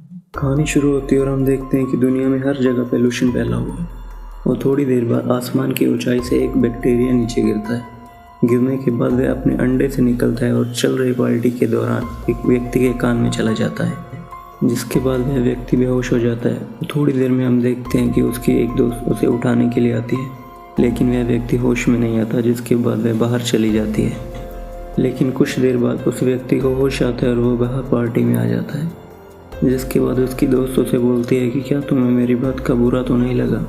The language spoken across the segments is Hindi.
कहानी शुरू होती है और हम देखते हैं कि दुनिया में हर जगह पोल्यूशन फैला हुआ है और थोड़ी देर बाद आसमान की ऊंचाई से एक बैक्टीरिया नीचे गिरता है। गिरने के बाद वह अपने अंडे से निकलता है और चल रही बाल्टी के दौरान एक व्यक्ति के कान में चला जाता है, जिसके बाद वह व्यक्ति बेहोश हो जाता है। थोड़ी देर में हम देखते हैं कि उसकी एक दोस्त उसे उठाने के लिए आती है, लेकिन वह व्यक्ति होश में नहीं आता, जिसके बाद वह बाहर चली जाती है। लेकिन कुछ देर बाद उस व्यक्ति को होश आता है और वो बाहर पार्टी में आ जाता है, जिसके बाद उसकी दोस्त उसे बोलती है कि क्या तुम्हें मेरी बात का बुरा तो नहीं लगा।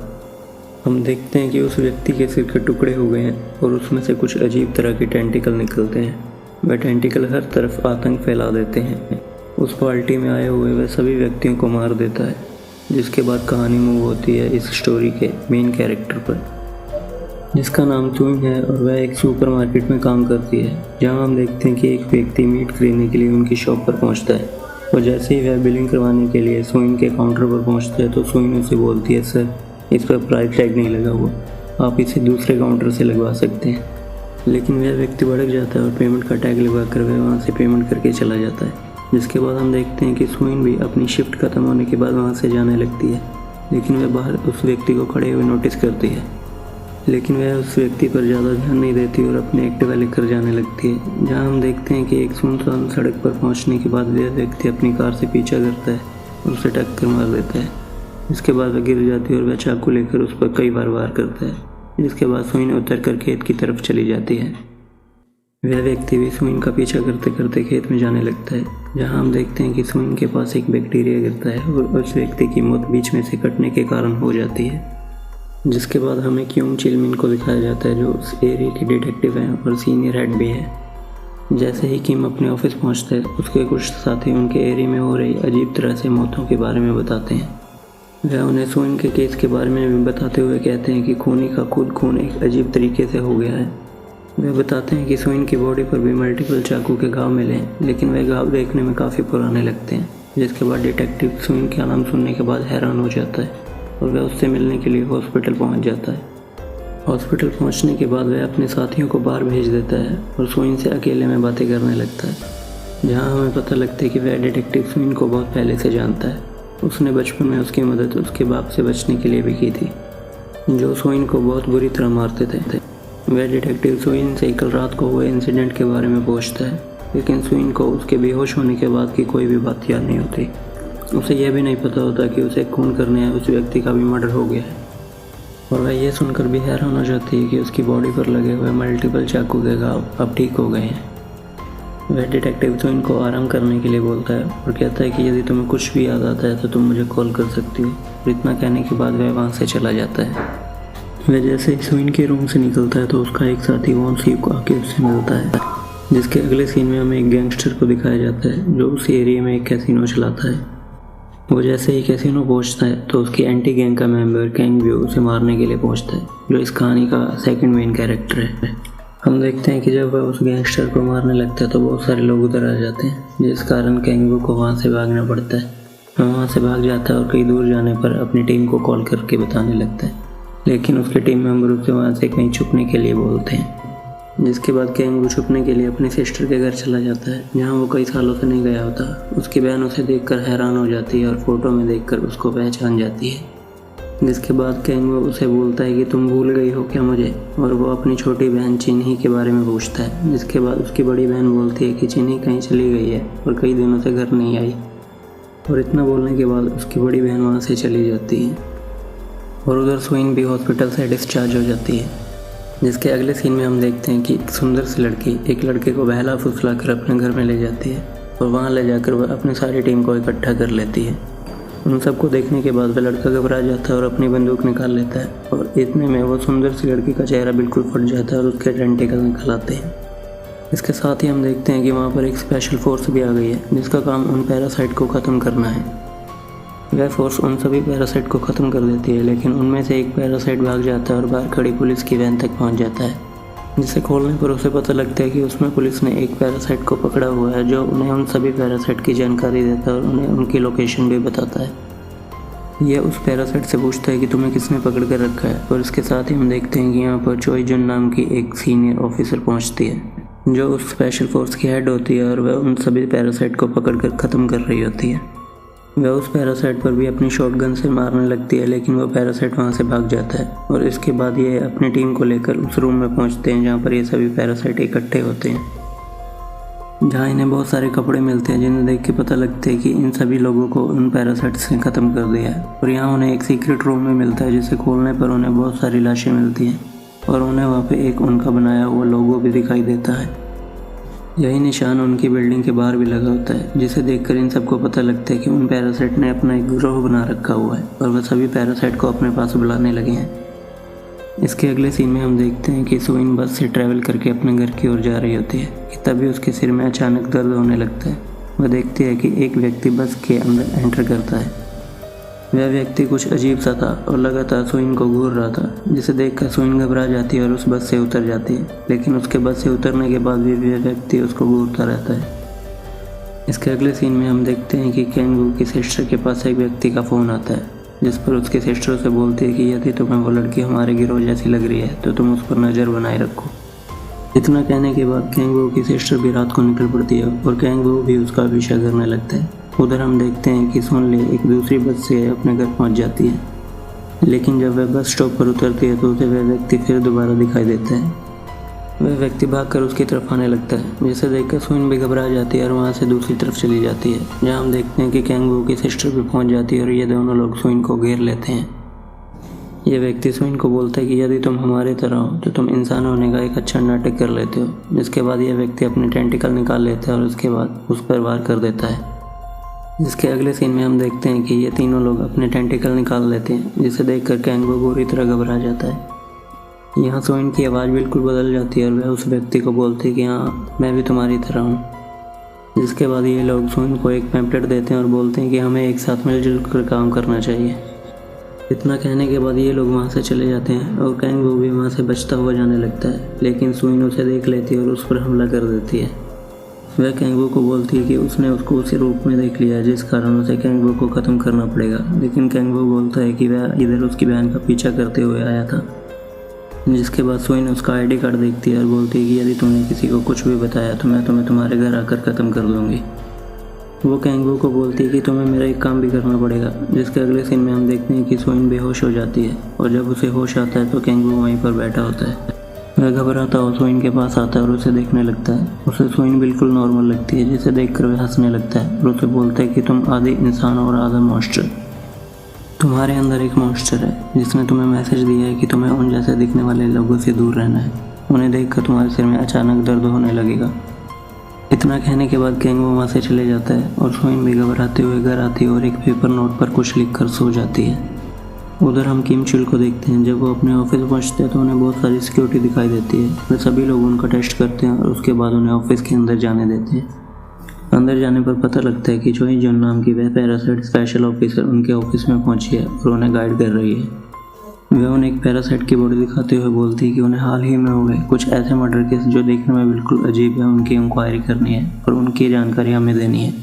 हम देखते हैं कि उस व्यक्ति के सिर के टुकड़े हो गए हैं और उसमें से कुछ अजीब तरह के टेंटिकल निकलते हैं। वह टेंटिकल हर तरफ आतंक फैला देते हैं। उस पार्टी में आए हुए वह सभी व्यक्तियों को मार देता है, जिसके बाद कहानी मूव होती है इस स्टोरी के मेन कैरेक्टर पर, जिसका नाम चुंग है और वह एक सुपरमार्केट में काम करती है, जहां हम देखते हैं कि एक व्यक्ति मीट खरीदने के लिए उनकी शॉप पर पहुंचता है और जैसे ही वह बिलिंग करवाने के लिए सुइन के काउंटर पर पहुंचता है तो सुइन उसे बोलती है, सर इस पर प्राइस टैग नहीं लगा हुआ, आप इसे दूसरे काउंटर से लगवा सकते हैं। लेकिन वह व्यक्ति भड़क जाता है और पेमेंट का टैग लगा कर वह वहाँ से पेमेंट करके चला जाता है। जिसके बाद हम देखते हैं कि सुइन भी अपनी शिफ्ट खत्म होने के बाद वहाँ से जाने लगती है, लेकिन वह बाहर उस व्यक्ति को खड़े हुए नोटिस करती है, लेकिन वह उस व्यक्ति पर ज़्यादा ध्यान नहीं देती और अपने एक्टिवा लेकर जाने लगती है। जहां हम देखते हैं कि एक सुनसान सड़क पर पहुंचने के बाद वह व्यक्ति अपनी कार से पीछा करता है और उसे टक्कर मार देता है। इसके बाद वह गिर जाती है और वह चाकू लेकर उस पर कई बार वार करता है, जिसके बाद सुइन उतर कर खेत की तरफ चली जाती है। वह व्यक्ति भी सुइन का पीछा करते करते खेत में जाने लगता है, जहाँ हम देखते हैं कि सुइन के पास एक बैक्टीरिया गिरता है और उस व्यक्ति की मौत बीच में से कटने के कारण हो जाती है। जिसके बाद हमें क्योंग चिलमिन को दिखाया जाता है, जो उस एरिया के डिटेक्टिव हैं और सीनियर हेड भी है। जैसे ही किम अपने ऑफिस पहुंचता है, उसके कुछ साथी उनके एरिया में हो रही अजीब तरह से मौतों के बारे में बताते हैं। वह उन्हें सुइन के केस के बारे में भी बताते हुए कहते हैं कि खूनी का खुद खून एक अजीब तरीके से हो गया है। वह बताते हैं कि सुइन की बॉडी पर भी मल्टीपल चाकू के घाव मिले हैं, लेकिन वह घाव देखने में काफ़ी पुराने लगते हैं। जिसके बाद डिटेक्टिव सुइन का नाम सुनने के बाद हैरान हो जाता है और वह उससे मिलने के लिए हॉस्पिटल पहुंच जाता है। हॉस्पिटल पहुंचने के बाद वह अपने साथियों को बाहर भेज देता है और सुइन से अकेले में बातें करने लगता है, जहां हमें पता लगता है कि वह डिटेक्टिव सुइन को बहुत पहले से जानता है। उसने बचपन में उसकी मदद उसके बाप से बचने के लिए भी की थी, जो सुइन को बहुत बुरी तरह मारते थे। वह डिटेक्टिव सुइन से कल रात को हुए इंसिडेंट के बारे में पूछता है, लेकिन सुइन को उसके बेहोश होने के बाद की कोई भी बात याद नहीं होती। उसे यह भी नहीं पता होता कि उसे खून करने आए उस व्यक्ति का भी मर्डर हो गया है, और वह यह सुनकर भी हैरान हो जाती है कि उसकी बॉडी पर लगे हुए मल्टीपल चाकू के घाव अब ठीक हो गए हैं। वह डिटेक्टिव सुइन को आराम करने के लिए बोलता है और कहता है कि यदि तुम्हें कुछ भी याद आता है तो तुम मुझे कॉल कर सकती हो, और इतना कहने के बाद वह वहाँ से चला जाता है। वह जैसे ही सुइन के रूम से निकलता है तो उसका एक साथी वॉन सीव को आके उससे मिलता है, जिसके अगले सीन में हमें एक गैंगस्टर को दिखाया जाता है जो उस एरिया में एक कैसीनो चलाता है। वो जैसे ही कैसीनो पहुंचता है तो उसकी एंटी गैंग का मेंबर कैंग व्यू उसे मारने के लिए पहुंचता है, जो इस कहानी का सेकंड मेन कैरेक्टर है। हम देखते हैं कि जब वह उस गैंगस्टर को मारने लगता है तो बहुत सारे लोग उधर आ जाते हैं, जिस कारण कैंग व्यू को वहाँ से भागना पड़ता है। वह वहाँ से भाग जाता है और कई दूर जाने पर अपनी टीम को कॉल करके बताने लगता है, लेकिन उसके टीम मेंबर उसे वहाँ से कहीं छुपने के लिए बोलते हैं। जिसके बाद कैंग वो छुपने के लिए अपने सिस्टर के घर चला जाता है, जहाँ वो कई सालों से नहीं गया होता। उसकी बहन उसे देखकर हैरान हो जाती है और फोटो में देखकर उसको पहचान जाती है। जिसके बाद कैंग वो उसे बोलता है कि तुम भूल गई हो क्या मुझे, और वो अपनी छोटी बहन चिन्ही के बारे में पूछता है। जिसके बाद उसकी बड़ी बहन बोलती है कि चिन्ही कहीं चली गई है और कई दिनों से घर नहीं आई, और इतना बोलने के बाद उसकी बड़ी बहन वहाँ से चली जाती है और उधर सुइन भी हॉस्पिटल से डिस्चार्ज हो जाती है। जिसके अगले सीन में हम देखते हैं कि एक सुंदर सी लड़की एक लड़के को बहला फुसला कर अपने घर में ले जाती है और वहाँ ले जाकर वह अपनी सारी टीम को इकट्ठा कर लेती है। उन सबको देखने के बाद वह लड़का घबरा जाता है और अपनी बंदूक निकाल लेता है, और इतने में वो सुंदर सी लड़की का चेहरा बिल्कुल फट जाता है और उसके टेंटिकल निकल आते हैं। इसके साथ ही हम देखते हैं कि वहाँ पर एक स्पेशल फोर्स भी आ गई है, जिसका काम उन पैरासाइट को ख़त्म करना है। वह फोर्स उन सभी पैरासाइट को ख़त्म कर देती है, लेकिन उनमें से एक पैरासाइट भाग जाता है और बाहर खड़ी पुलिस की वैन तक पहुंच जाता है, जिसे खोलने पर उसे पता लगता है कि उसमें पुलिस ने एक पैरासाइट को पकड़ा हुआ है, जो उन्हें उन सभी पैरासाइट की जानकारी देता है और उन्हें उनकी लोकेशन भी बताता है। यह उस पैरासाइट से पूछता है कि तुम्हें किसने पकड़ कर रखा है, और इसके साथ ही हम देखते हैं कि यहाँ पर चोई जुन नाम की एक सीनियर ऑफिसर पहुँचती है, जो उस स्पेशल फोर्स की हेड होती है, और वह उन सभी पैरासाइट को पकड़ कर ख़त्म कर रही होती है। वह उस पैरासाइट पर भी अपनी शॉटगन से मारने लगती है, लेकिन वह पैरासाइट वहाँ से भाग जाता है और इसके बाद ये अपनी टीम को लेकर उस रूम में पहुँचते हैं जहाँ पर ये सभी पैरासाइट इकट्ठे होते हैं, जहाँ इन्हें बहुत सारे कपड़े मिलते हैं जिन्हें देख के पता लगता है कि इन सभी लोगों को उन पैरासाइट्स ने ख़त्म कर दिया है। और यहाँ उन्हें एक सीक्रेट रूम में मिलता है जिसे खोलने पर उन्हें बहुत सारी लाशें मिलती हैं और उन्हें वहाँ पे एक उनका बनाया हुआ लोगो भी दिखाई देता है। यही निशान उनकी बिल्डिंग के बाहर भी लगा होता है, जिसे देखकर इन सबको पता लगता है कि उन पैरासाइट ने अपना एक गिरोह बना रखा हुआ है और वह सभी पैरासाइट को अपने पास बुलाने लगे हैं। इसके अगले सीन में हम देखते हैं कि सोइन बस से ट्रैवल करके अपने घर की ओर जा रही होती है कि तभी उसके सिर में अचानक दर्द होने लगता है। वह देखती है कि एक व्यक्ति बस के अंदर एंटर करता है। वह व्यक्ति कुछ अजीब सा था और लगातार सोइन को घूर रहा था, जिसे देखकर सोइन घबरा जाती है और उस बस से उतर जाती है, लेकिन उसके बस से उतरने के बाद भी वह व्यक्ति उसको घूरता रहता है। इसके अगले सीन में हम देखते हैं कि कैंगू की सिस्टर के पास एक व्यक्ति का फ़ोन आता है, जिस पर उसकी सिस्टर उसे बोलती है कि यदि तुम्हें वो लड़की हमारे गिरोह जैसी लग रही है तो तुम उस पर नज़र बनाए रखो। इतना कहने के बाद कैंगू की सिस्टर भी रात को निकल पड़ती है और कैंगू भी उसका पीछा करने लगता है। उधर हम देखते हैं कि सोनली एक दूसरी बस से अपने घर पहुंच जाती है, लेकिन जब वह बस स्टॉप पर उतरती है तो उसे वह व्यक्ति फिर दोबारा दिखाई देता है। वह व्यक्ति भागकर उसकी तरफ आने लगता है, जिसे देखकर सोइन भी घबरा जाती है और वहाँ से दूसरी तरफ चली जाती है, जहाँ हम देखते हैं कि कैंगू की सिस्टर भी पहुँच जाती है और ये दोनों लोग सोइन को घेर लेते हैं। ये व्यक्ति सोइन को बोलता है कि यदि तुम हमारे तरह हो तो तुम इंसान होने का एक अच्छा नाटक कर लेते हो। जिसके बाद यह व्यक्ति अपने टेंटिकल निकाल लेता है और उसके बाद उस पर वार कर देता है। जिसके अगले सीन में हम देखते हैं कि ये तीनों लोग अपने टेंटिकल निकाल लेते हैं, जिसे देखकर कैंगू बुरी तरह घबरा जाता है। यहाँ सोइन की आवाज़ बिल्कुल बदल जाती है और वह उस व्यक्ति को बोलती है कि हाँ, मैं भी तुम्हारी तरह हूँ। जिसके बाद ये लोग सोइन को एक पैम्पलेट देते हैं और बोलते हैं कि हमें एक साथ मिलजुल कर काम करना चाहिए। इतना कहने के बाद ये लोग वहाँ से चले जाते हैं और कैंगू भी वहाँ से बचता हुआ जाने लगता है, लेकिन सोइन उसे देख लेती है और उस पर हमला कर देती है। वह कैंगू को बोलती है कि उसने उसको उसी रूप में देख लिया, जिस कारण उसे कैंगू को ख़त्म करना पड़ेगा, लेकिन कैंगू बोलता है कि वह इधर उसकी बहन का पीछा करते हुए आया था। जिसके बाद सोइन उसका आईडी कार्ड देखती है और बोलती है कि यदि तुमने किसी को कुछ भी बताया तो मैं तुम्हें तुम्हारे घर आकर ख़त्म कर दूँगी। वो कैंगू को बोलती है कि तुम्हें मेरा एक काम भी करना पड़ेगा। जिसके अगले सीन में हम देखते हैं कि सोइन बेहोश हो जाती है और जब उसे होश आता है तो कैंगू वहीं पर बैठा होता है। वह घबराता हुआ सोइन के पास आता है और उसे देखने लगता है। उसे सोइन बिल्कुल नॉर्मल लगती है, जिसे देखकर वह हंसने लगता है और उसे बोलता है कि तुम आधे इंसान और आधा मॉन्स्टर। तुम्हारे अंदर एक मॉन्स्टर है जिसने तुम्हें मैसेज दिया है कि तुम्हें उन जैसे दिखने वाले लोगों से दूर रहना है। उन्हें देखकर तुम्हारे सिर में अचानक दर्द होने लगेगा। इतना कहने के बाद कैंगू वहाँ से चले जाता है और सोइन भी घबराते हुए घर आती है और एक पेपर नोट पर कुछ लिखकर सो जाती है। उधर हम किम चुल को देखते हैं। जब वो अपने ऑफिस पहुँचते हैं तो उन्हें बहुत सारी सिक्योरिटी दिखाई देती है। वे सभी लोग उनका टेस्ट करते हैं और उसके बाद उन्हें ऑफिस के अंदर जाने देते हैं। अंदर जाने पर पता लगता है कि चोई जन नाम की वह पैरासाइट स्पेशल ऑफिसर उनके ऑफिस में पहुंची है और उन्हें गाइड कर रही है। वह उन्हें एक पैरासाइट की बॉडी दिखाते हुए बोलती है कि उन्हें हाल ही में हो गए कुछ ऐसे मर्डर केस जो देखने में बिल्कुल अजीब है, उनकी इंक्वायरी करनी है और उनकी जानकारी हमें देनी है।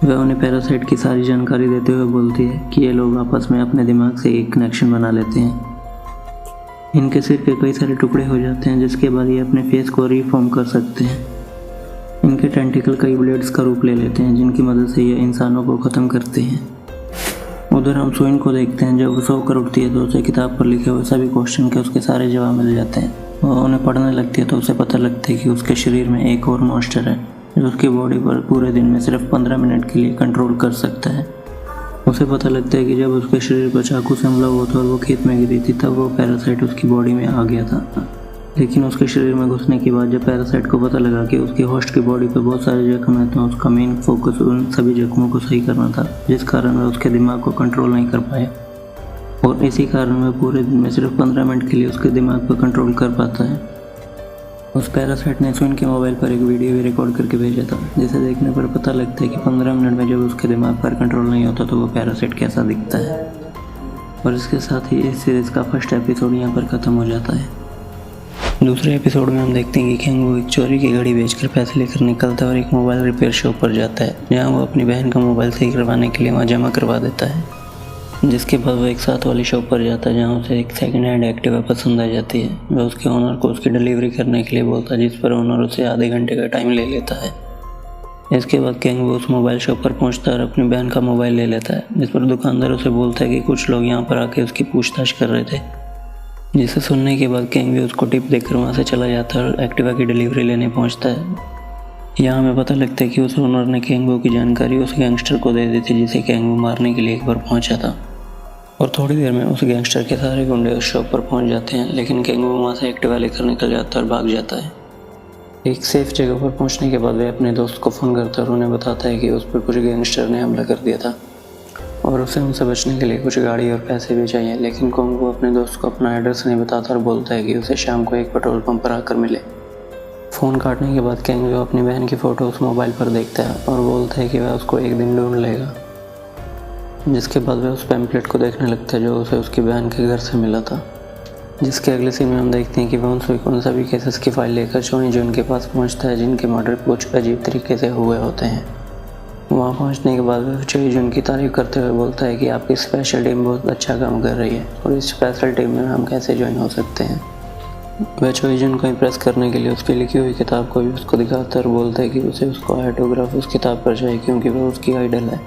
वह उन्हें पैरासाइट की सारी जानकारी देते हुए बोलती है कि ये लोग आपस में अपने दिमाग से एक कनेक्शन बना लेते हैं। इनके सिर के कई सारे टुकड़े हो जाते हैं, जिसके बाद ये अपने फेस को रिफॉर्म कर सकते हैं। इनके टेंटिकल कई ब्लेड्स का रूप ले लेते हैं, जिनकी मदद से ये इंसानों को ख़त्म करते हैं। उधर हम सोइन को देखते हैं। जब वो सोकर उठती है तो उसे किताब पर लिखे हुए सभी क्वेश्चन के उसके सारे जवाब मिल जाते हैं। वह उन्हें पढ़ने लगती है तो उसे पता लगता है कि उसके शरीर में एक और मॉन्स्टर है जो उसकी बॉडी पर पूरे दिन में सिर्फ 15 मिनट के लिए कंट्रोल कर सकता है। उसे पता लगता है कि जब उसके शरीर पर चाकू से हमला हुआ था और वो खेत में गिरी थी तब वो पैरासाइट उसकी बॉडी में आ गया था, लेकिन उसके शरीर में घुसने के बाद जब पैरासाइट को पता लगा कि उसके होस्ट की बॉडी पर बहुत सारे जख्म हैं तो उसका मेन फोकस उन सभी जख्मों को सही करना था, जिस कारण वह उसके दिमाग को कंट्रोल नहीं कर पाया और इसी कारण वह पूरे दिन में सिर्फ 15 मिनट के लिए उसके दिमाग पर कंट्रोल कर पाता है। उस पैरासाइट ने सोइन के मोबाइल पर एक वीडियो भी रिकॉर्ड करके भेजा था, जिसे देखने पर पता लगता है कि 15 मिनट में जब उसके दिमाग पर कंट्रोल नहीं होता तो वो पैरासाइट कैसा दिखता है। और इसके साथ ही इस सीरीज़ का फर्स्ट एपिसोड यहाँ पर ख़त्म हो जाता है। दूसरे एपिसोड में हम देखते हैं कि कैंगू एक चोरी की घड़ी बेचकर पैसे लेकर निकलता है और एक मोबाइल रिपेयर शॉप पर जाता है, जहाँ वो अपनी बहन का मोबाइल सही करवाने के लिए वहाँ जमा करवा देता है। जिसके बाद वो एक साथ वाली शॉप पर जाता है, जहाँ उसे एक सेकंड हैंड एक्टिवा पसंद आ जाती है। वह उसके ओनर को उसकी डिलीवरी करने के लिए बोलता है, जिस पर ओनर उसे आधे घंटे का टाइम ले लेता है। इसके बाद कैंगवू उस मोबाइल शॉप पर पहुंचता है और अपनी बहन का मोबाइल ले लेता है, जिस पर दुकानदार उसे बोलता है कि कुछ लोग यहाँ पर आके उसकी पूछताछ कर रहे थे। जिसे सुनने के बाद कैंगवू उसको टिप देकर वहाँ से चला जाता है और एक्टिवा की डिलीवरी लेने पहुँचता है। यहाँ हमें पता लगता है कि उस ओनर ने कैंगवू की जानकारी उस गैंगस्टर को दे दी थी जिसे कैंगवू मारने के लिए एक बार पहुँचा था। और थोड़ी देर में उस गैंगस्टर के सारे गुंडे उस शॉप पर पहुँच जाते हैं, लेकिन कैंगवू वहाँ से एक्टिवा लेकर निकल जाता है और भाग जाता है। एक सेफ जगह पर पहुंचने के बाद वे अपने दोस्त को फ़ोन करता है और उन्हें बताता है कि उस पर कुछ गैंगस्टर ने हमला कर दिया था और उसे उनसे बचने के लिए कुछ गाड़ी और पैसे भी चाहिए। लेकिन कैंगवू अपने दोस्त को अपना एड्रेस नहीं बताता और बोलता है कि उसे शाम को एक पेट्रोल पंप पर आकर मिले। फ़ोन काटने के बाद कैंगवू अपनी बहन की फ़ोटो उस मोबाइल पर देखता है और बोलता है कि वह उसको एक दिन ढूंढ लेगा। जिसके बाद वह उस पैम्पलेट को देखने लगता है जो उसे उसकी बहन के घर से मिला था। जिसके अगले सीन में हम देखते हैं कि वह उन सभी केसेस की फाइल लेकर चोई जुन के पास पहुंचता है जिनके मर्डर कुछ अजीब तरीके से हुए होते हैं। वहां पहुंचने के बाद वह चोई जुन की तारीफ करते हुए बोलता है कि आपकी स्पेशल टीम बहुत अच्छा काम कर रही है और इस स्पेशल टीम में हम कैसे ज्वाइन हो सकते हैं। वह चोई जुन को इम्प्रेस करने के लिए उसकी लिखी हुई किताब को भी उसको दिखाता है और बोलता है कि उसे उसको ऑटोग्राफ उस किताब पर चाहिए क्योंकि वह उसकी आइडल है।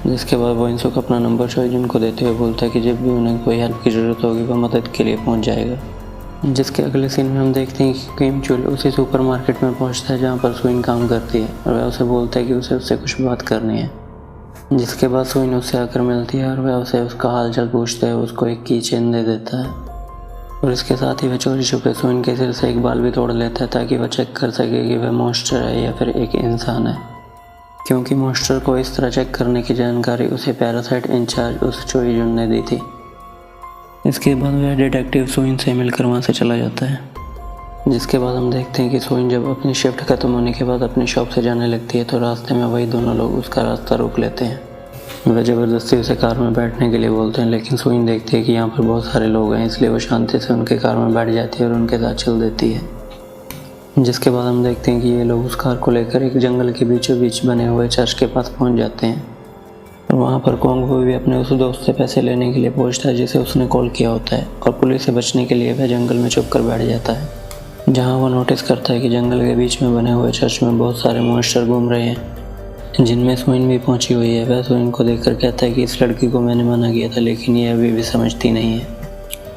जिसके बाद वो इनसुक अपना नंबर चोई जुन को देते हुए बोलता है कि जब भी उन्हें कोई हेल्प की ज़रूरत होगी वह मदद के लिए पहुंच जाएगा। जिसके अगले सीन में हम देखते हैं कि किम चुल उसी सुपरमार्केट में पहुंचता है जहां पर सुइन काम करती है और वह उसे बोलता है कि उसे उससे कुछ बात करनी है। जिसके बाद सुइन उससे आकर मिलती है और वह उसे उसका हालचाल पूछता है, उसको एक की चेन दे देता है और इसके साथ ही वह चोरी छुपे सुइन के सिर से एक बाल भी तोड़ लेता है ताकि वह चेक कर सके कि वह मॉन्स्टर है या फिर एक इंसान है, क्योंकि मॉन्स्टर को इस तरह चेक करने की जानकारी उसे पैरासाइट इंचार्ज उस चोई जुन ने दी थी। इसके बाद वह डिटेक्टिव सुइन से मिलकर वहाँ से चला जाता है। जिसके बाद हम देखते हैं कि सुइन जब अपनी शिफ्ट खत्म होने के बाद अपनी शॉप से जाने लगती है तो रास्ते में वही दोनों लोग उसका रास्ता रोक लेते हैं। वह ज़बरदस्ती उसे कार में बैठने के लिए बोलते हैं, लेकिन सुइन देखती है कि यहाँ पर बहुत सारे लोग हैं, इसलिए वो शांति से उनके कार में बैठ जाती है और उनके साथ चल देती है। जिसके बाद हम देखते हैं कि ये लोग उस कार को लेकर एक जंगल के बीचों बीच बने हुए चर्च के पास पहुंच जाते हैं और वहां पर कैंगवू भी अपने उस दोस्त से पैसे लेने के लिए पहुंचता है जिसे उसने कॉल किया होता है और पुलिस से बचने के लिए वह जंगल में छुप कर बैठ जाता है, जहां वो नोटिस करता है कि जंगल के बीच में बने हुए चर्च में बहुत सारे मॉन्स्टर घूम रहे हैं जिनमें सुइन भी पहुंची हुई है। वह सुइन को देखकर कहता है कि इस लड़की को मैंने मना किया था लेकिन ये अभी भी समझती नहीं है।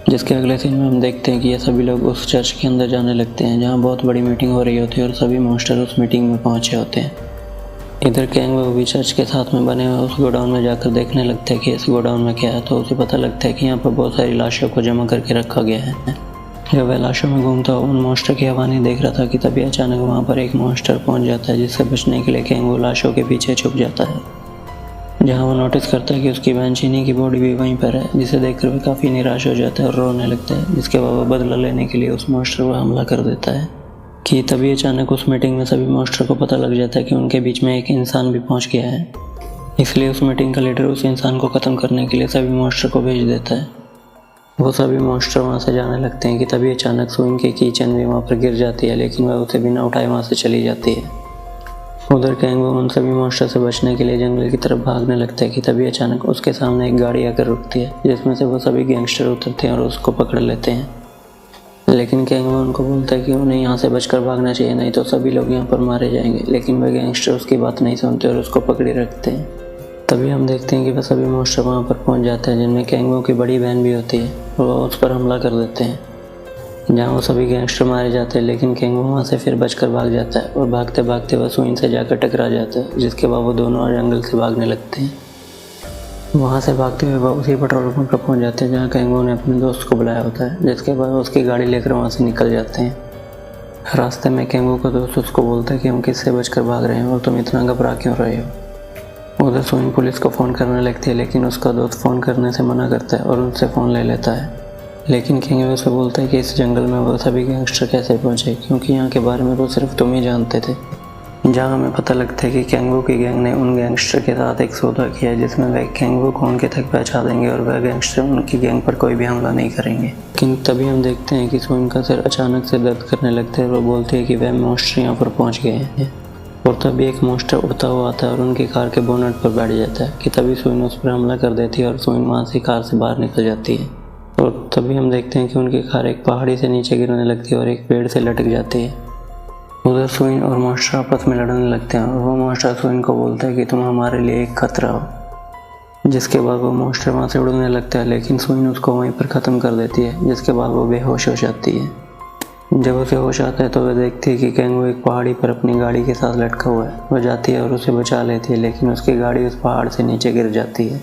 जिसके अगले सीन में हम देखते हैं कि ये सभी लोग उस चर्च के अंदर जाने लगते हैं जहाँ बहुत बड़ी मीटिंग हो रही होती है और सभी मॉन्स्टर उस मीटिंग में पहुँचे होते हैं। इधर कैंगवू भी चर्च के साथ में बने हुए उस गोडाउन में जाकर देखने लगता है कि इस गोडाउन में क्या है, तो उसे पता लगता है कि यहाँ पर बहुत सारी लाशों को जमा करके रखा गया है। जब वह लाशों में घूमता हुआ उन मॉन्स्टर की आवाज़ देख रहा था कि तभी अचानक वहाँ पर एक मॉन्स्टर पहुँच जाता है, जिससे बचने के लिए कैंगवू लाशों के पीछे छुप जाता है, जहाँ वो नोटिस करता है कि उसकी बहन चीनी की बॉडी भी वहीं पर है, जिसे देखकर वह काफ़ी निराश हो जाता है और रोने लगता है। जिसके बाद वह बदला लेने के लिए उस मॉन्स्टर पर हमला कर देता है कि तभी अचानक उस मीटिंग में सभी मॉन्स्टर को पता लग जाता है कि उनके बीच में एक इंसान भी पहुंच गया है। इसलिए उस मीटिंग का लीडर उस इंसान को ख़त्म करने के लिए सभी मॉन्स्टर को भेज देता है। वो सभी मॉन्स्टर वहाँ से जाने लगते हैं कि तभी अचानक सुइन की किचन भी वहाँ पर गिर जाती है, लेकिन वह उसे बिना उठाए वहाँ से चली जाती है। उधर कैंगवू उन सभी मॉन्स्टर से बचने के लिए जंगल की तरफ भागने लगता है कि तभी अचानक उसके सामने एक गाड़ी आकर रुकती है, जिसमें से वो सभी गैंगस्टर उतरते हैं और उसको पकड़ लेते हैं। लेकिन कैंगवू उनको बोलता है कि उन्हें यहाँ से बचकर भागना चाहिए, नहीं तो सभी लोग यहाँ पर मारे जाएंगे। लेकिन वह गैंगस्टर उसकी बात नहीं सुनते और उसको पकड़े रखते हैं। तभी हम देखते हैं कि वह सभी मॉन्स्टर वहाँ पर पहुँच जाते हैं, जिनमें कैंगवू की बड़ी बहन भी होती है, और वह उस पर हमला कर देते हैं, जहाँ वो सभी गैंगस्टर मारे जाते हैं। लेकिन कैंगवू वहाँ से फिर बचकर भाग जाता है और भागते भागते वह सुइन से जाकर टकरा जाता है, जिसके बाद वो दोनों जंगल से भागने लगते हैं। वहाँ से भागते हुए वह उसी पेट्रोल पंप पर पहुँच जाते हैं जहाँ कैंगवू ने अपने दोस्त को बुलाया होता है, जिसके बाद उसकी गाड़ी लेकर वहाँ से निकल जाते हैं। रास्ते में कैंगवू का दोस्त उसको बोलता है कि हम किससे बचकर भाग रहे हैं और तुम इतना घबरा क्यों रहे हो। उधर सुइन पुलिस को फ़ोन करने लगती है, लेकिन उसका दोस्त फ़ोन करने से मना करता है और उनसे फ़ोन ले लेता है। लेकिन कैंगवू से बोलता है कि इस जंगल में वो सभी गैंगस्टर कैसे पहुंचे, क्योंकि यहाँ के बारे में तो सिर्फ तुम ही जानते थे। जहाँ हमें पता लगता है कि कैंगवू की गैंग ने उन गैंगस्टर के साथ एक सौदा किया है, जिसमें वह कैंगवू को उनके तक पहुँचा देंगे और वह गैंगस्टर उनकी गैंग पर कोई भी हमला नहीं करेंगे। लेकिन तभी हम देखते हैं कि सुइन का सिर अचानक से दर्द करने लगता है और वो बोलते हैं कि वह मॉन्स्टर यहाँ पर पहुँच गए हैं। और तभी एक मॉन्स्टर उड़ता हुआ आता है और उनकी कार के बोनट पर बैठ जाता है कि तभी सुइन उस पर हमला कर देती है और सुइन वहाँ से कार से बाहर निकल जाती है। और तभी हम देखते हैं कि उनकी कार एक पहाड़ी से नीचे गिरने लगती है और एक पेड़ से लटक जाती है। उधर सुइन और मॉन्स्टर आपस में लड़ने लगते हैं और वो मॉन्स्टर सुइन को बोलता है कि तुम हमारे लिए एक खतरा हो। जिसके बाद वो मॉन्स्टर वहाँ से उड़ने लगता है, लेकिन सुइन उसको वहीं पर ख़त्म कर देती है। जिसके बाद वो बेहोश हो जाती है। जब उसे होश आता है तो वह देखती है कि कैंगू एक पहाड़ी पर अपनी गाड़ी के साथ लटका हुआ है। वह जाती है और उसे बचा लेती है, लेकिन उसकी गाड़ी उस पहाड़ से नीचे गिर जाती है।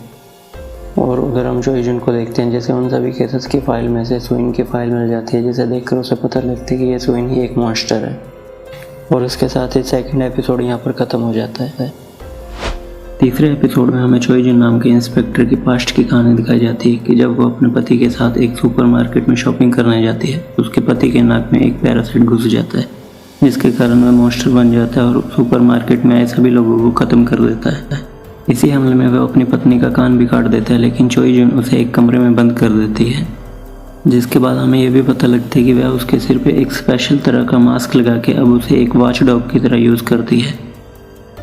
और उधर हम चोई जुन को देखते हैं, जैसे उन सभी केसेस की फाइल में से सुइन की फाइल मिल जाती है, जिसे देखकर उसे पता लगता है कि ये सुइन ही एक मॉन्स्टर है। और इसके साथ ही सेकंड एपिसोड यहाँ पर ख़त्म हो जाता है। तीसरे एपिसोड में हमें चोई जुन नाम के इंस्पेक्टर की पास्ट की कहानी दिखाई जाती है कि जब वो अपने पति के साथ एक सुपरमार्केट में शॉपिंग करने जाती है, उसके पति के नाक में एक पैरासाइट घुस जाता है, जिसके कारण वह मॉन्स्टर बन जाता है और सुपरमार्केट में आए सभी लोगों को ख़त्म कर देता है। इसी हमले में वह अपनी पत्नी का कान भी काट देता है, लेकिन चोई जुन उसे एक कमरे में बंद कर देती है। जिसके बाद हमें यह भी पता लगता है कि वह उसके सिर पे एक स्पेशल तरह का मास्क लगा के अब उसे एक वॉच डॉग की तरह यूज़ करती है।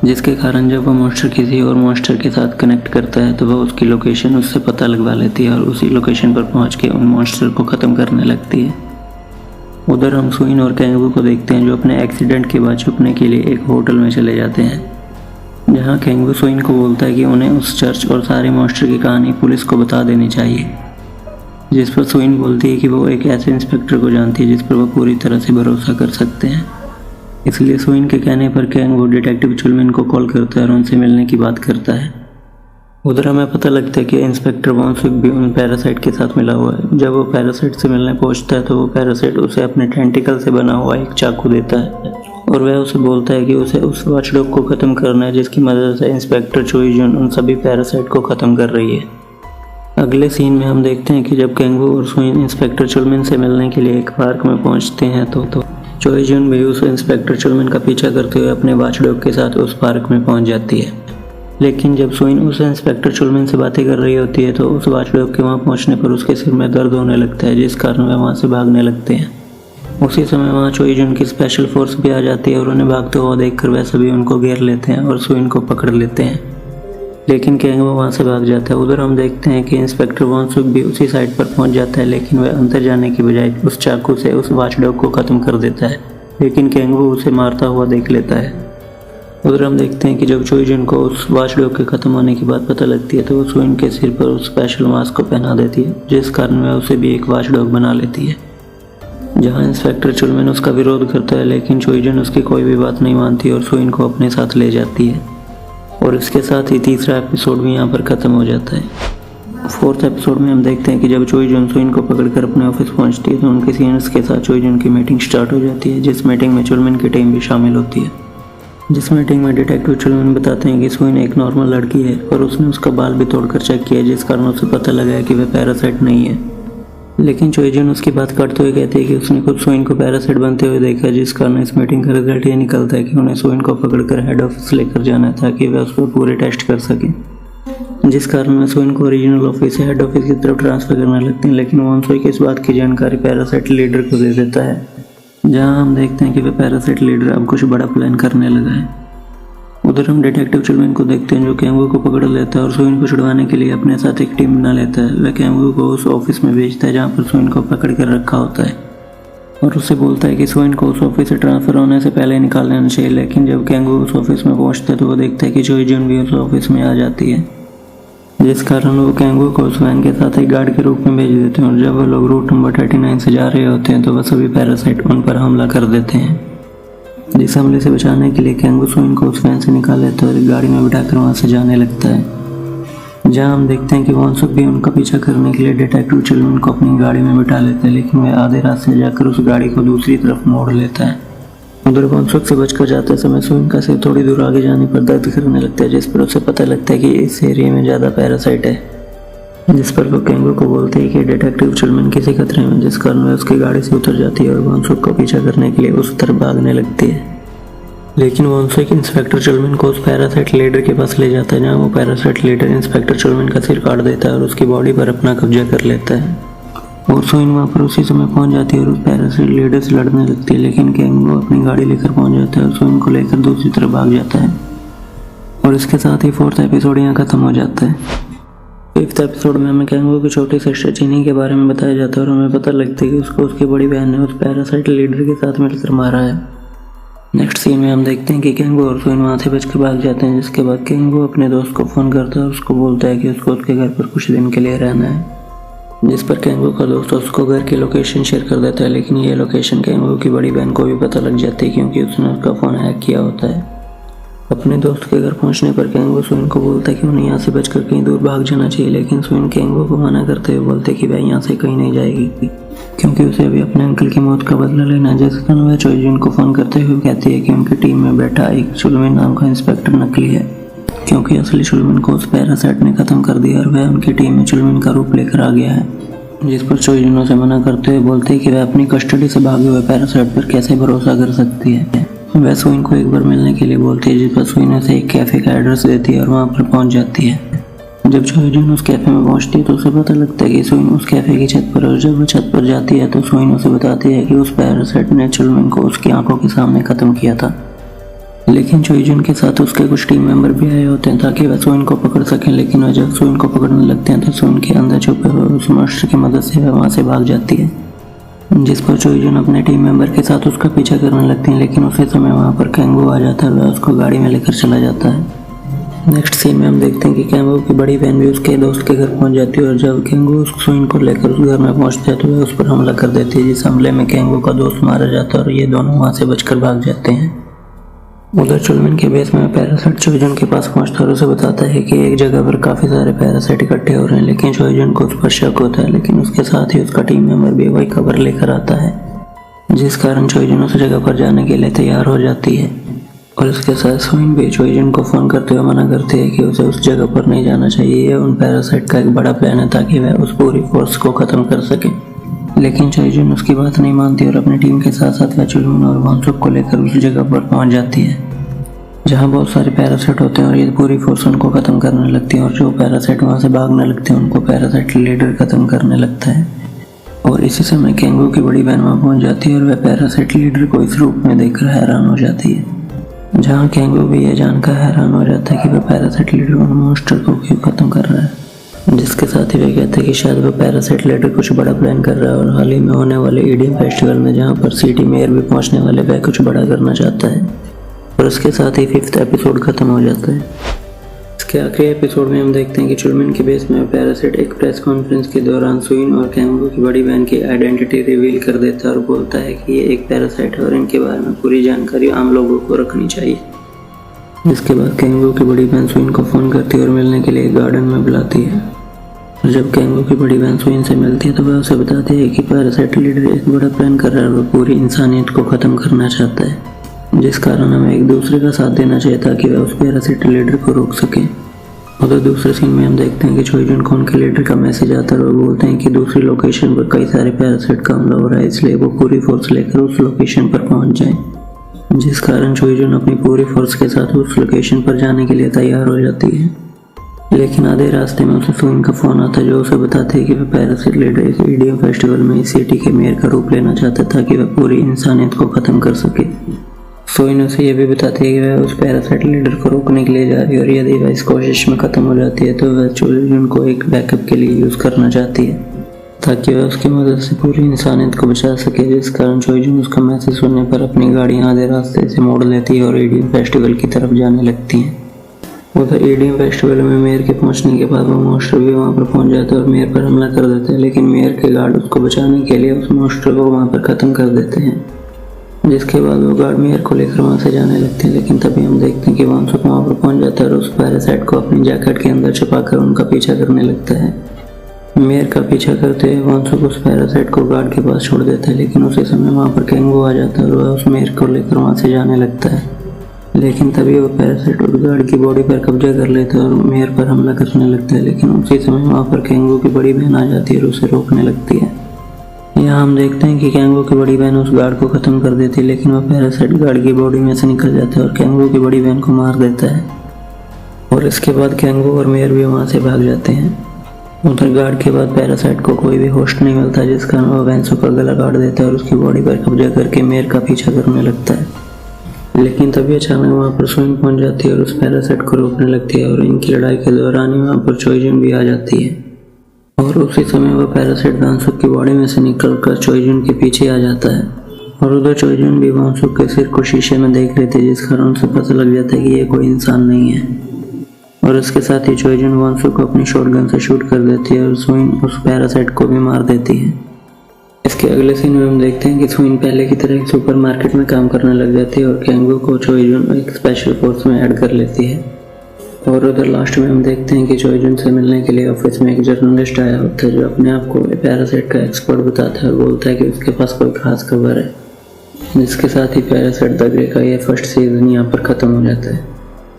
जिसके कारण जब वह मॉन्स्टर किसी और मॉन्स्टर के साथ कनेक्ट करता है तो वह उसकी लोकेशन उससे पता लगवा लेती है और उसी लोकेशन पर पहुंच के उन मॉन्स्टर को ख़त्म करने लगती है। उधर हम सुइन और कैंगू को देखते हैं जो अपने एक्सीडेंट के बाद छुपने के लिए एक होटल में चले जाते हैं, जहां कैंगू सुइन को बोलता है कि उन्हें उस चर्च और सारे मॉन्स्टर की कहानी पुलिस को बता देनी चाहिए। जिस पर सुइन बोलती है कि वो एक ऐसे इंस्पेक्टर को जानती है जिस पर वो पूरी तरह से भरोसा कर सकते हैं। इसलिए सुइन के कहने पर कैंगू डिटेक्टिव चुलमिन को कॉल करता है और उनसे मिलने की बात करता है। उधर हमें पता लगता है कि इंस्पेक्टर वॉन्सविक भी उन पैरासाइट के साथ मिला हुआ है। जब वो पैरासाइट से मिलने पहुंचता है तो वो पैरासाइट उसे अपने टेंटिकल से बना हुआ एक चाकू देता है और वह उसे बोलता है कि उसे उस वॉचडॉग को ख़त्म करना है, जिसकी मदद से इंस्पेक्टर चोई जुन उन सभी पैरासाइट को ख़त्म कर रही है। अगले सीन में हम देखते हैं कि जब कैंगू और सुइन इंस्पेक्टर चुलमिन से मिलने के लिए एक पार्क में पहुंचते हैं तो चोई जुन भी उस इंस्पेक्टर चुलमिन का पीछा करते हुए अपने वॉचडॉग के साथ उस पार्क में पहुंच जाती है। लेकिन जब सुइन उस इंस्पेक्टर चुलमिन से बातें कर रही होती है तो उस वॉचडॉग के वहाँ पहुँचने पर उसके सिर में दर्द होने लगता है, जिस कारण वह वहाँ से भागने लगते हैं। उसी समय वहाँ चोई जुन की स्पेशल फोर्स भी आ जाती है और उन्हें भागते हुआ देखकर वह सभी उनको घेर लेते हैं और सुइन को पकड़ लेते हैं, लेकिन कैंगू वहाँ से भाग जाता है। उधर हम देखते हैं कि इंस्पेक्टर वॉन्सविक भी उसी साइट पर पहुँच जाता है, लेकिन वह अंदर जाने की बजाय उस चाकू से उस वॉचडॉग को ख़त्म कर देता है, लेकिन कैंगू उसे मारता हुआ देख लेता है। उधर हम देखते हैं कि जब चोई जुन को उस वॉचडॉग के ख़त्म होने की बात पता लगती है तो वो सुइन के सिर पर उस स्पेशल मास्क को पहना देती है, जिस कारण वह उसे भी एक वॉचडॉग बना लेती है। जहाँ इंस्पेक्टर चुलमिन उसका विरोध करता है, लेकिन चोई जुन उसकी कोई भी बात नहीं मानती और सुइन को अपने साथ ले जाती है। और इसके साथ ही तीसरा एपिसोड भी यहाँ पर ख़त्म हो जाता है। फोर्थ एपिसोड में हम देखते हैं कि जब चोई जुन सुइन को पकड़कर अपने ऑफिस पहुँचती है तो उनके सीनियर्स के साथ चोई जुन की मीटिंग स्टार्ट हो जाती है, जिस मीटिंग में चुलमिन की टीम भी शामिल होती है। जिस मीटिंग में डिटेक्टिव चुलमिन बताते हैं कि सुइन एक नॉर्मल लड़की है और उसने उसका बाल भी तोड़कर चेक किया, जिस कारण उसे पता लगा है कि वह पैरासाइट नहीं है। लेकिन चोई जुन उसकी बात काटते हुए कहते हैं कि उसने खुद सुइन को पैरासाइट बनते हुए देखा, जिस कारण इस मीटिंग का रिजल्ट ये निकलता है कि उन्हें सुइन को पकड़कर हेड ऑफिस लेकर जाना है ताकि वह उस पर पूरे टेस्ट कर सकें। जिस कारण वह सुइन को ओरिजिनल ऑफिस से हेड ऑफिस की तरफ ट्रांसफर करने लगते हैं, लेकिन वॉन्सविक इस बात की जानकारी पैरासाइट लीडर को दे देता है, जहाँ हम देखते हैं कि वह पैरासाइट लीडर अब कुछ बड़ा प्लान करने लगा है। उधर हम डिटेक्टिव चुलमिन को देखते हैं जो कैंगू को पकड़ लेता है और सुइन को छुड़वाने के लिए अपने साथ एक टीम बना लेता है। वह कैंगू को उस ऑफिस में भेजता है जहाँ पर सुइन को पकड़ कर रखा होता है और उससे बोलता है कि सुइन को उस ऑफिस से ट्रांसफ़र होने से पहले निकाल लेना चाहिए। लेकिन जब कैंगू उस ऑफिस में पहुँचता है तो वो देखता है कि चोई जुन भी उस ऑफिस में आ जाती है, जिस कारण वो कैंगू को उस वैन के साथ एक गार्ड के रूप में भेज देते हैं। और जब वो लोग रूट नंबर 39 से जा रहे होते हैं तो वह सभी पैरासाइट उन पर हमला कर देते हैं, जिस हमले से बचाने के लिए कैंगू सुइन को उस वैन से निकाल लेता है और गाड़ी में बिठाकर वहाँ से जाने लगता है। जहाँ हम देखते हैं कि वॉन्सविक भी उनका पीछा करने के लिए डिटेक्टिव चुलमिन को अपनी गाड़ी में बिठा लेता है, लेकिन वह आधे रास्ते जाकर उस गाड़ी को दूसरी तरफ मोड़ लेता है। उधर वॉन्सविक से बचकर जाते समय सुइन का सिर थोड़ी दूर आगे जाने पर दर्द करने लगता है, जिस पर उसे पता लगता है कि इस एरिया में ज़्यादा पैरासाइट है। जिस पर वो कैंगू को बोलते हैं कि डिटेक्टिव चुलमिन किसी खतरे में, जिस कारण वह उसकी गाड़ी से उतर जाती है और वॉन्सविक को पीछा करने के लिए उस तरफ भागने लगती है। लेकिन वॉन्सविक इंस्पेक्टर चुलमिन को उस पैरासाइट लीडर के पास ले जाता है, जहाँ वो पैरासाइट लीडर इंस्पेक्टर चुलमिन का सिर काट देता है और उसकी बॉडी पर अपना कब्जा कर लेता है। और सुइन वहाँ पर उसी समय पहुँच जाती है और उस पैरासाइट लीडर से लड़ने लगती है, लेकिन कैंगू अपनी गाड़ी लेकर पहुँच जाता है और सुइन को लेकर दूसरी तरफ भाग जाता है। और इसके साथ ही फोर्थ एपिसोड यहाँ ख़त्म हो जाता है। फिफ्थ एपिसोड में हमें कैंगू की छोटी सिस्टर चीनी के बारे में बताया जाता है और हमें पता लगता है कि उसको उसकी बड़ी बहन ने उस पैरासाइट लीडर के साथ मिलकर मारा है। नेक्स्ट सीन में हम देखते हैं कि केंगो और सोइन वहाँ से बचकर भाग जाते हैं, जिसके बाद केंगो अपने दोस्त को फ़ोन करता है और उसको बोलता है कि उसको उसके घर पर कुछ दिन के लिए रहना है, जिस पर केंगो का दोस्त उसको घर की लोकेशन शेयर कर देता है। लेकिन ये लोकेशन केंगो की बड़ी बहन को भी पता लग जाती है क्योंकि उसने उसका फ़ोन हैक किया होता है। अपने दोस्त के घर पहुंचने पर केंगो सोइन को बोलता है कि उन्हें यहाँ से बचकर कहीं दूर भाग जाना चाहिए, लेकिन सोइन केंगो को मना करते हुए बोलते कि वह यहाँ से कहीं नहीं जाएगी क्योंकि उसे अभी अपने अंकल की मौत का बदला लेना है। जिस कारण वह चोइजुन को फ़ोन करते हुए कहती है कि उनकी टीम में बैठा एक चुलमिन नाम का इंस्पेक्टर नकली है, क्योंकि असली चुलमिन को उस पैरासाइट ने ख़त्म कर दिया और वह उनकी टीम में चुलमिन का रूप लेकर आ गया है। जिस पर चोइजुन उसे मना करते हुए बोलते हैं कि वह अपनी कस्टडी से भागे हुए पैरासाइट पर कैसे भरोसा कर सकती है। वह सोइन को एक बार मिलने के लिए बोलती है, जिस पर सोइन उसे एक कैफ़े का एड्रेस देती है और वहाँ पर पहुँच जाती है। जब चोइजुन उस कैफ़े में पहुँचती है तो उसे पता लगता है कि सोइन उस कैफ़े की छत पर है और जब वो छत पर जाती है तो सोइन उसे बताती है कि उस पैरासाइट ने चुलमिन को उसकी आंखों के सामने ख़त्म किया था। लेकिन चोइजुन के साथ उसके कुछ टीम मेंबर भी आए होते हैं ताकि वह सोइन को पकड़ सकें, लेकिन वह जब सोइन को पकड़ने लगते हैं तो सोइन के अंदर छुपे हुए उस मॉन्स्टर की मदद से वह वहाँ से भाग जाती है। जिस पर चोइजुन अपने टीम मेंबर के साथ उसका पीछा करने लगती हैं, लेकिन उसी समय वहाँ पर केंगो आ जाता है और वह उसको गाड़ी में लेकर चला जाता है। नेक्स्ट सीन में हम देखते हैं कि केंगो की बड़ी बहन भी उसके दोस्त के घर पहुंच जाती है और जब केंगो उस सोइन को लेकर उस घर में पहुंचता है तो वह उस पर हमला कर देती है, जिस हमले में केंगो का दोस्त मारा जाता है और ये दोनों वहाँ से बचकर भाग जाते हैं। उधर चुलमिन के बेस में पैरासाइट चोइजुन के पास पहुंचता है और उसे बताता है कि एक जगह पर काफ़ी सारे पैरासाइट इकट्ठे हो रहे हैं, लेकिन चोइजुन को उस पर शक होता है। लेकिन उसके साथ ही उसका टीम मेंबर भी वही खबर लेकर आता है, जिस कारण चोइजुन उस जगह पर जाने के लिए तैयार हो जाती है और इसके साथ सोइन भी चोइजुन को फ़ोन करते हुए मना करते हैं कि उसे उस जगह पर नहीं जाना चाहिए। यह उन पैरासाइट का एक बड़ा प्लान है ताकि वह उस पूरी फोर्स को ख़त्म कर सके। लेकिन चोइजुन उसकी बात नहीं मानती और अपनी टीम के साथ साथ वह चुलमिन और वांगसुक को लेकर उस जगह पर पहुंच जाती है जहां बहुत सारे पैरासाइट होते हैं और ये पूरी फोर्स उनको ख़त्म करने लगती है और जो पैरासाइट वहां से भागने लगते हैं उनको पैरासाइट लीडर ख़त्म करने लगता है। और इसी समय केंगो की बड़ी बहन वहाँ पहुँच जाती है और वह पैरासाइट लीडर को इस रूप में देखकर हैरान हो जाती है, जहाँ केंगो भी यह जानकर हैरान हो जाता है कि वह पैरासाइट लीडर उन मॉन्स्टर को क्यों ख़त्म कर रहा है। जिसके साथ ही वह कहता है कि शायद वह पैरासाइट लीडर कुछ बड़ा प्लान कर रहा है और हाल ही में होने वाले ईडीएम फेस्टिवल में जहाँ पर सिटी मेयर भी पहुँचने वाले वह कुछ बड़ा करना चाहता है। और उसके साथ ही 5th एपिसोड खत्म हो जाता है। इसके आखिरी एपिसोड में हम देखते हैं कि चुलमिन के बेस में पैरासाइट एक प्रेस कॉन्फ्रेंस के दौरान सोइन और केंगो की बड़ी बहन की आइडेंटिटी रिवील कर देता है और बोलता है कि ये एक पैरासाइट है और इनके बारे में पूरी जानकारी आम लोगों को रखनी चाहिए। जिसके बाद केंगो की बड़ी बहन सोइन को फ़ोन करती है और मिलने के लिए गार्डन में बुलाती है। और जब केंगो की बड़ी बहन सोइन से मिलती है तो वह उसे बताती है कि पैरासाइट लीडर एक बड़ा प्लान कर रहा है और वह पूरी इंसानियत को ख़त्म करना चाहता है, जिस कारण हमें एक दूसरे का साथ देना चाहिए ताकि वह उस पैरासाइट लीडर को रोक सके। उधर दूसरे सीन में हम देखते हैं कि चोइजुन को उनके लीडर का मैसेज आता है और वो बोलते हैं कि दूसरी लोकेशन पर कई सारे पैरासाइट का हमला हो रहा है, इसलिए वो पूरी फोर्स लेकर उस लोकेशन पर पहुंच जाए। जिस कारण चोइजुन अपनी पूरी फोर्स के साथ उस लोकेशन पर जाने के लिए तैयार हो जाती है। लेकिन आधे रास्ते में उसे सोइन का फ़ोन आता है जो उसे बताते हैं कि वह पैरासाइट लीडर इस ईडीएम फेस्टिवल में इस सिटी के मेयर का रूप लेना चाहता था ताकि वह पूरी इंसानियत को ख़त्म कर सके। सोइन उसे यह भी बताती है कि वह उस पैरासाइट लीडर को रोकने के लिए जा रही है और यदि वह इस कोशिश में ख़त्म हो जाती है तो वह चोइजुन को एक बैकअप के लिए यूज़ करना चाहती है ताकि वह उसकी मदद से पूरी इंसानियत को बचा सके। जिस कारण चोइजुन उसका मैसेज सुनने पर अपनी गाड़ी आधे रास्ते से मोड़ लेती है और ईडीएम फेस्टिवल की तरफ जाने लगती है। उधर ईडीएम फेस्टिवल में मेयर के पहुंचने के बाद वो मॉन्स्टर भी वहां पर पहुंच जाता है और मेयर पर हमला कर देता है, लेकिन मेयर के गार्ड उसको बचाने के लिए उस मॉन्स्टर को वहां पर ख़त्म कर देते हैं। जिसके बाद वो गार्ड मेयर को लेकर वहाँ से जाने लगते हैं, लेकिन तभी हम देखते हैं कि वांगसुक वहाँ पर पहुँच जाता है और उस पैरासाइट को अपनी जैकेट के अंदर छुपाकर उनका पीछा करने लगता है। मेयर का पीछा करते हुए वांगसुक उस पैरासाइट को गार्ड के पास छोड़ देता है, लेकिन उसी समय वहाँ पर केंगो आ जाता है और वह उस मेयर को लेकर वहाँ से जाने लगता है। लेकिन तभी वो पैरासाइट उस गार्ड की बॉडी पर कब्जा कर लेता है और मेयर पर हमला करने लगता है, लेकिन उसी समय वहाँ पर केंगो की बड़ी बहन आ जाती है और उसे रोकने लगती है। यहाँ हम देखते हैं कि केंगो की बड़ी बहन उस गार्ड को ख़त्म कर देती है, लेकिन वह पैरासाइट गार्ड की बॉडी में से निकल जाता है और केंगो की बड़ी बहन को मार देता है। और इसके बाद केंगो और मेयर भी वहाँ से भाग जाते हैं। उधर गार्ड के बाद पैरासाइट को कोई भी होस्ट नहीं मिलता, जिस कारण वह वैंसो का गला काट देता है और उसकी बॉडी पर कब्जा करके मेयर का पीछा करने लगता है। लेकिन तभी अचानक वहाँ पर सोइन पहुँच जाती है और उस पैरासाइट को रोकने लगती है और इनकी लड़ाई के दौरान ही वहाँ पर चोइजुन भी आ जाती है और उसी समय वह पैरासाइट वांगसुक की बॉडी में से निकलकर चोइजुन के पीछे आ जाता है और उधर चोइजुन भी वांगसुक के सिर को शीशे में देख रहे थे, जिस कारण उसे पता लग जाता है कि ये कोई इंसान नहीं है। और उसके साथ ही चोइजुन वांगसुक को अपनी शॉटगन से शूट कर देती है और सुइन उस पैरासाइट को भी मार देती है। इसके अगले सीन में हम देखते हैं कि सुइन पहले की तरह एक सुपरमार्केट में काम करने लग जाती है और कैंगू को चोइजुन एक स्पेशल फोर्स में ऐड कर लेती है। और उधर लास्ट में हम देखते हैं कि चोइजुन से मिलने के लिए ऑफिस में एक जर्नलिस्ट आया होता है, जो अपने आप को पैरासाइट का एक्सपर्ट बताता है और बोलता है कि उसके पास कोई खास खबर है। जिसके साथ ही पैरासाइट द ग्रे का ये फर्स्ट सीजन यहाँ पर ख़त्म हो जाता है।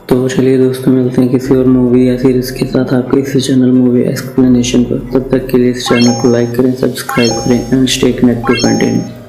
तो चलिए दोस्तों, मिलते हैं किसी और मूवी या सीरीज के साथ आपके इसी चैनल मूवी एक्सप्लेनेशन पर। तब तक के लिए इस चैनल को लाइक करें, सब्सक्राइब करें and stay connected to content.